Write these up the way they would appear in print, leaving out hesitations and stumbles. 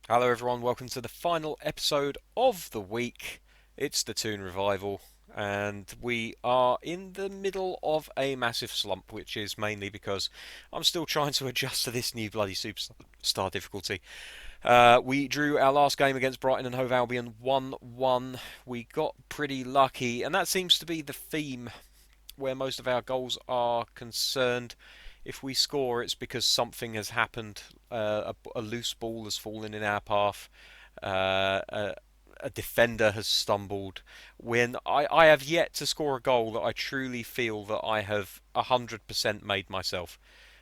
Hello everyone, welcome to the final episode of the week. It's the Toon Revival, and we are in the middle of a massive slump, which is mainly because I'm still trying to adjust to this new bloody superstar difficulty. We drew our last game against Brighton and Hove Albion 1-1. We got pretty lucky, and that seems to be the theme where most of our goals are concerned. If we score, it's because something has happened. A loose ball has fallen in our path. A defender has stumbled. When I have yet to score a goal that I truly feel that I have 100% made myself.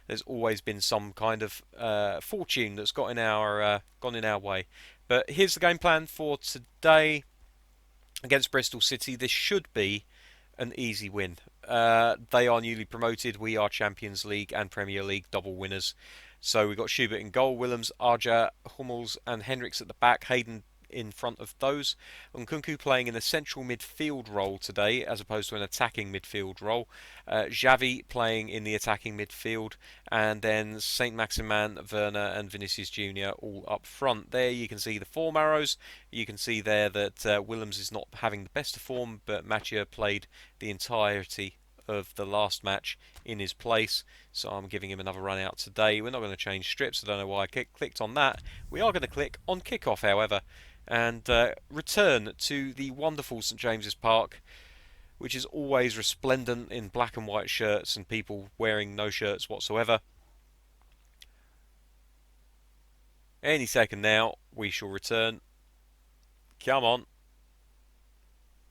There's always been some kind of fortune that's gone in our way. But here's the game plan for today against Bristol City. This should be an easy win. They are newly promoted. We are Champions League and Premier League double winners. So we've got Schubert in goal, Willems, Arja, Hummels, and Hendricks at the back. Hayden in front of those. Nkunku playing in a central midfield role today as opposed to an attacking midfield role. Xavi playing in the attacking midfield. And then Saint Maximin, Werner, and Vinicius Jr. all up front. There you can see the form arrows. You can see there that Willems is not having the best of form, but Mathieu played the entirety of the last match in his place, so I'm giving him another run out today. We're not going to change strips. I don't know why I clicked on that. We are going to click on kickoff, however, and return to the wonderful St James's Park, which is always resplendent in black and white shirts and people wearing no shirts whatsoever. Any second now, we shall return. Come on.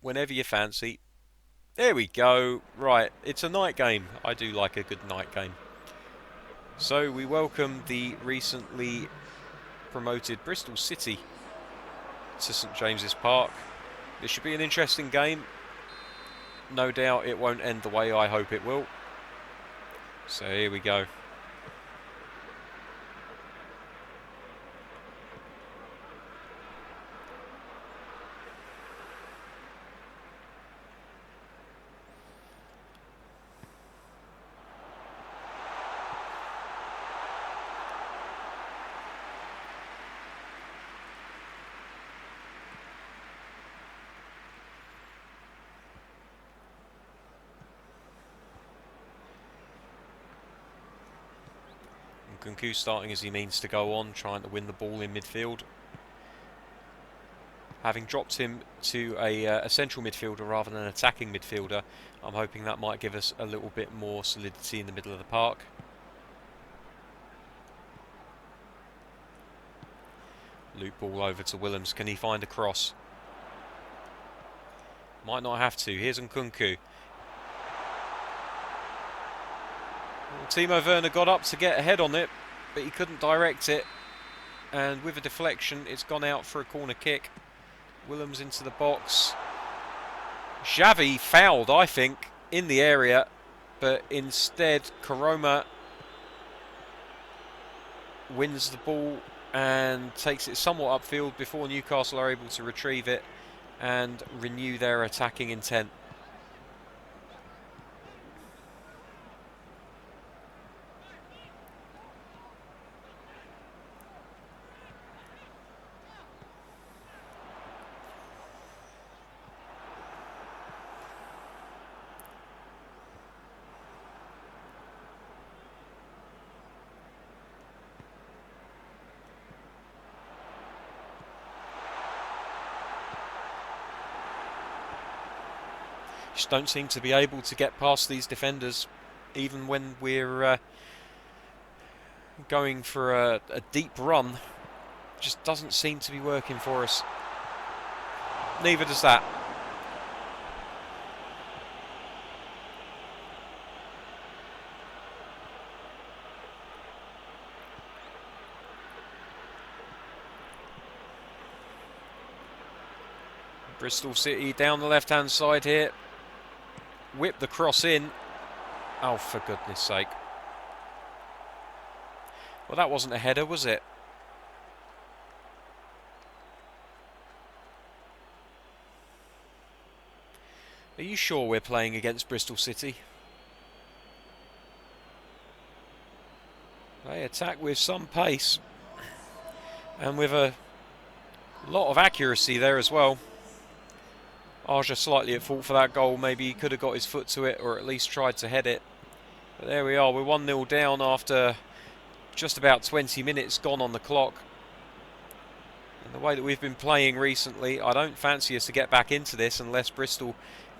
Whenever you fancy. There we go. Right, it's a night game. I do like a good night game. So we welcome the recently promoted Bristol City to St James's Park. This should be an interesting game. No doubt it won't end the way I hope it will. So here we go. Nkunku starting as he means to go on, trying to win the ball in midfield. Having dropped him to a central midfielder rather than an attacking midfielder, I'm hoping that might give us a little bit more solidity in the middle of the park. Loop ball over to Willems. Can he find a cross? Might not have to. Here's Nkunku. Timo Werner got up to get ahead on it, but he couldn't direct it. And with a deflection, it's gone out for a corner kick. Willems into the box. Xavi fouled, I think, in the area, but instead Karoma wins the ball and takes it somewhat upfield before Newcastle are able to retrieve it and renew their attacking intent. Just don't seem to be able to get past these defenders, even when we're going for a deep run. Just doesn't seem to be working for us. Neither does that. Bristol City down the left-hand side here. Whip the cross in. Oh, for goodness sake. Well, that wasn't a header, was it? Are you sure we're playing against Bristol City? They attack with some pace and with a A lot of accuracy there as well. Arja slightly at fault for that goal. Maybe he could have got his foot to it or at least tried to head it. But there we are. We're 1-0 down after just about 20 minutes gone on the clock. And the way that we've been playing recently, I don't fancy us to get back into this unless Bristol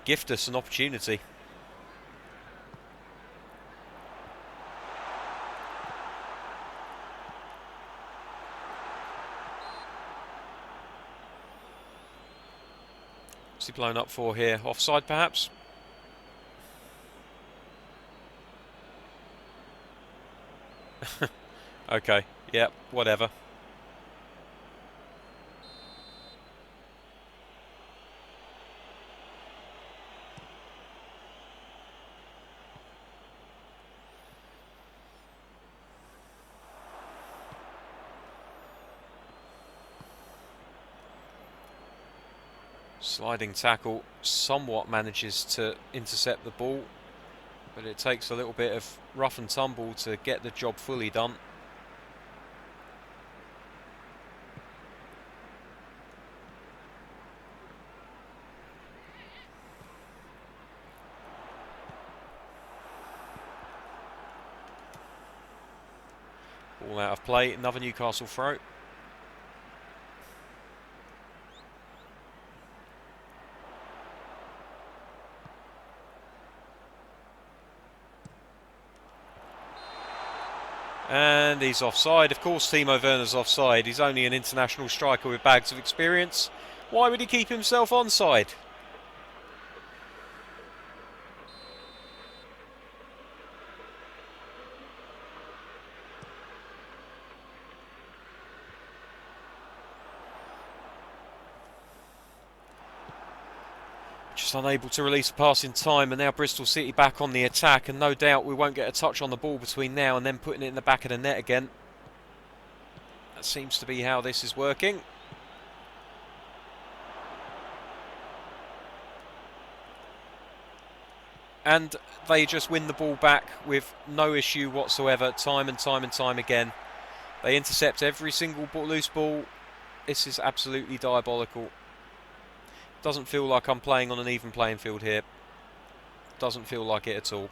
gift us an opportunity. What's he blown up for here? Offside perhaps? Okay, yep, whatever. Sliding tackle somewhat manages to intercept the ball, but it takes a little bit of rough and tumble to get the job fully done. Ball out of play, another Newcastle throw. And he's offside. Of course Timo Werner's offside. He's only an international striker with bags of experience. Why would he keep himself onside? Just unable to release a pass in time, and now Bristol City back on the attack, and no doubt we won't get a touch on the ball between now and then putting it in the back of the net again. That seems to be how this is working. And they just win the ball back with no issue whatsoever, time and time and time again. They intercept every single loose ball. This is absolutely diabolical. Doesn't feel like I'm playing on an even playing field here. Doesn't feel like it at all.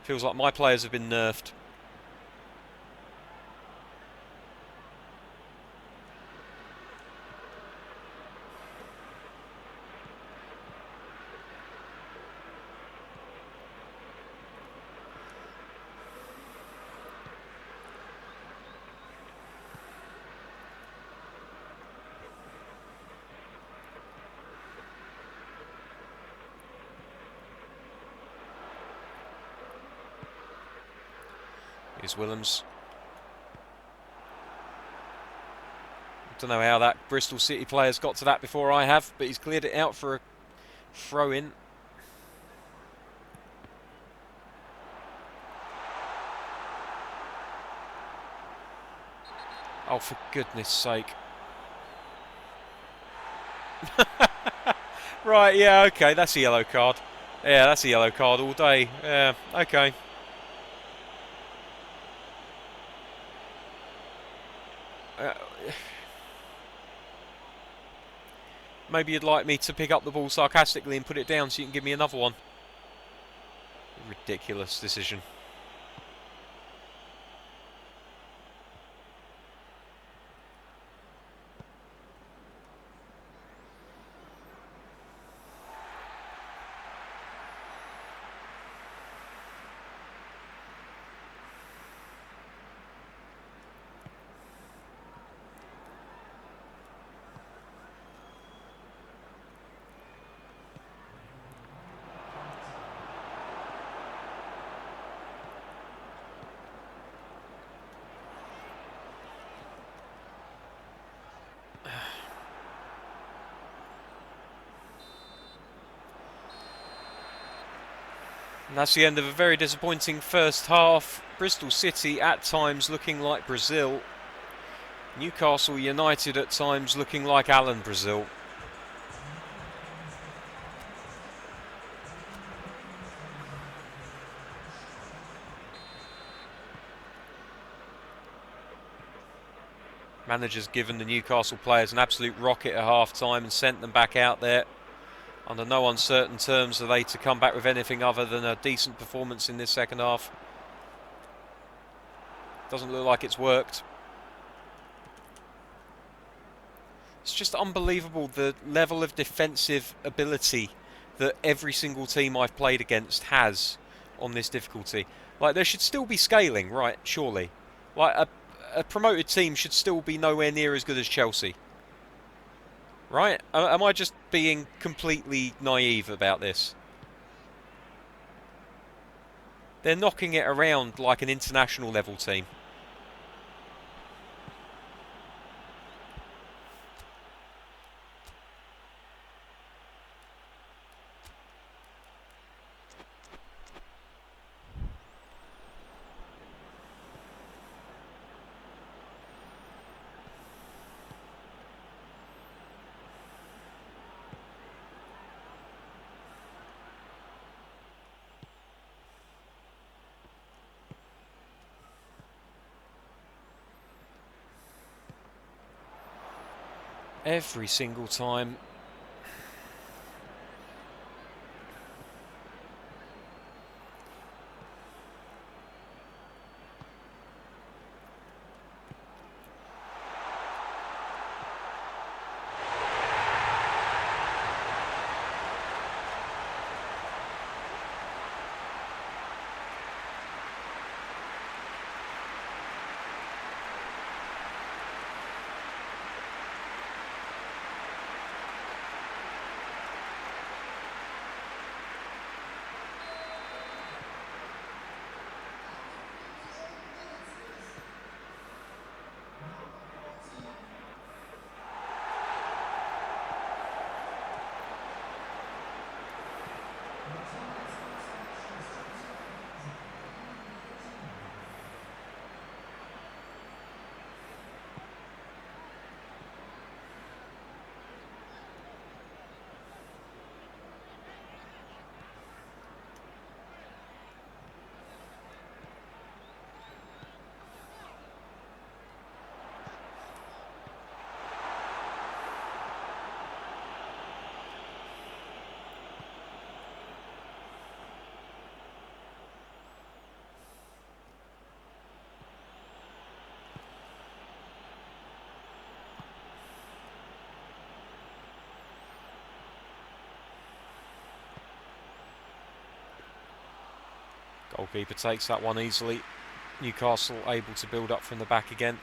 Feels like my players have been nerfed. Here's Willems. Don't know how that Bristol City player's got to that before I have, but he's cleared it out for a throw-in. Oh, for goodness sake. Right, yeah, okay, that's a yellow card. Yeah, that's a yellow card all day. Yeah, okay. Maybe you'd like me to pick up the ball sarcastically and put it down so you can give me another one. Ridiculous decision. And that's the end of a very disappointing first half. Bristol City at times looking like Brazil. Newcastle United at times looking like Alan Brazil. Manager's given the Newcastle players an absolute rocket at half-time and sent them back out there. Under no uncertain terms are they to come back with anything other than a decent performance in this second half. Doesn't look like it's worked. It's just unbelievable the level of defensive ability that every single team I've played against has on this difficulty. Like, there should still be scaling, right? Surely. Like, a promoted team should still be nowhere near as good as Chelsea. Right? Am I just being completely naive about this? They're knocking it around like an international level team. Every single time. Goalkeeper takes that one easily. Newcastle able to build up from the back again.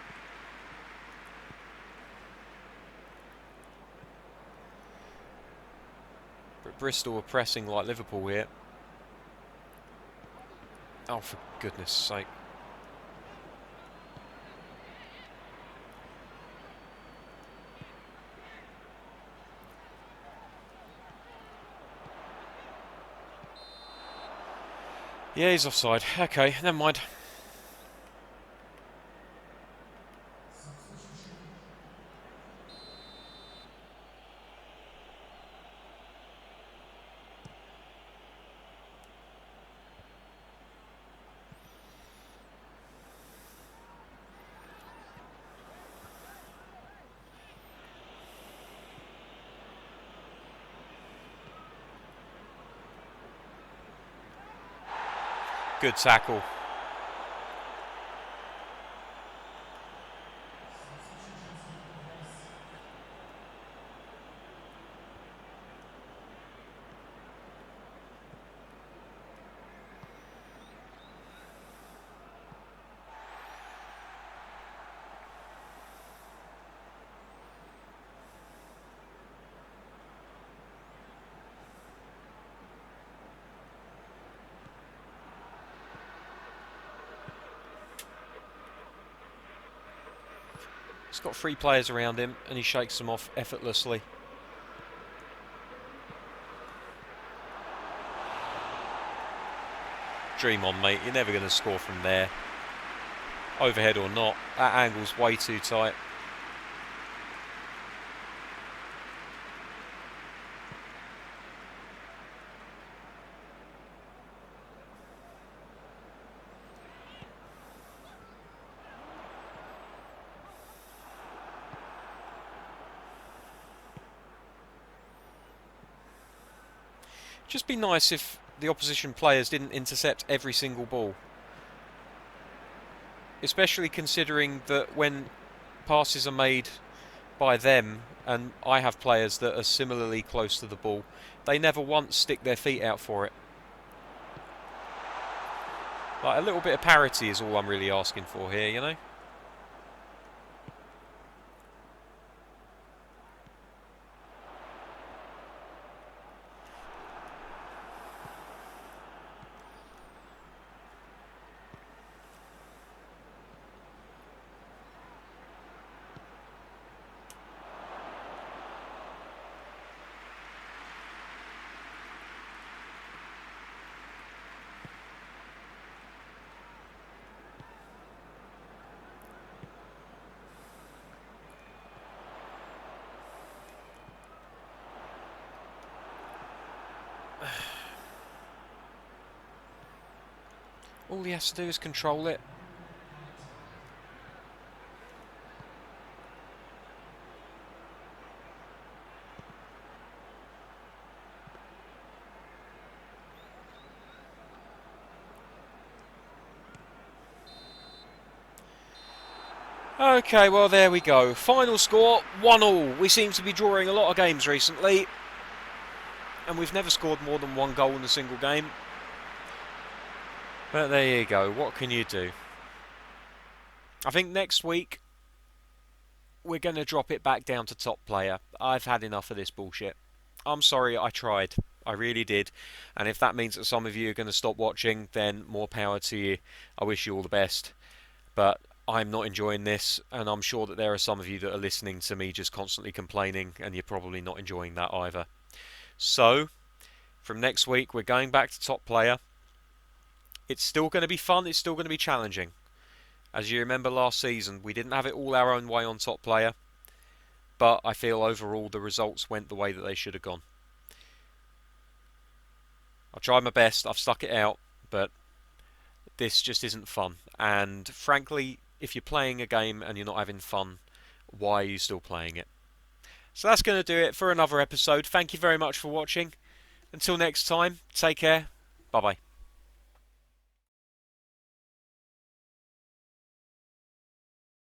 But Bristol are pressing like Liverpool here. Oh, for goodness sake. Yeah, he's offside. Okay, never mind. Good tackle. He's got 3 players around him and he shakes them off effortlessly. Dream on, mate. You're never going to score from there. Overhead or not, that angle's way too tight. Just be nice if the opposition players didn't intercept every single ball. Especially considering that when passes are made by them and I have players that are similarly close to the ball, they never once stick their feet out for it. Like, a little bit of parity is all I'm really asking for here, you know? All he has to do is control it. Okay, well, there we go. Final score, 1-1. We seem to be drawing a lot of games recently, and we've never scored more than one goal in a single game. But there you go. What can you do? I think next week we're going to drop it back down to top player. I've had enough of this bullshit. I'm sorry, I tried. I really did. And if that means that some of you are going to stop watching, then more power to you. I wish you all the best. But I'm not enjoying this, and I'm sure that there are some of you that are listening to me just constantly complaining, and you're probably not enjoying that either. So, from next week, we're going back to top player. It's still going to be fun, it's still going to be challenging. As you remember last season, we didn't have it all our own way on top player, but I feel overall the results went the way that they should have gone. I've tried my best, I've stuck it out, but this just isn't fun. And frankly, if you're playing a game and you're not having fun, why are you still playing it? So that's going to do it for another episode. Thank you very much for watching. Until next time, take care. Bye bye.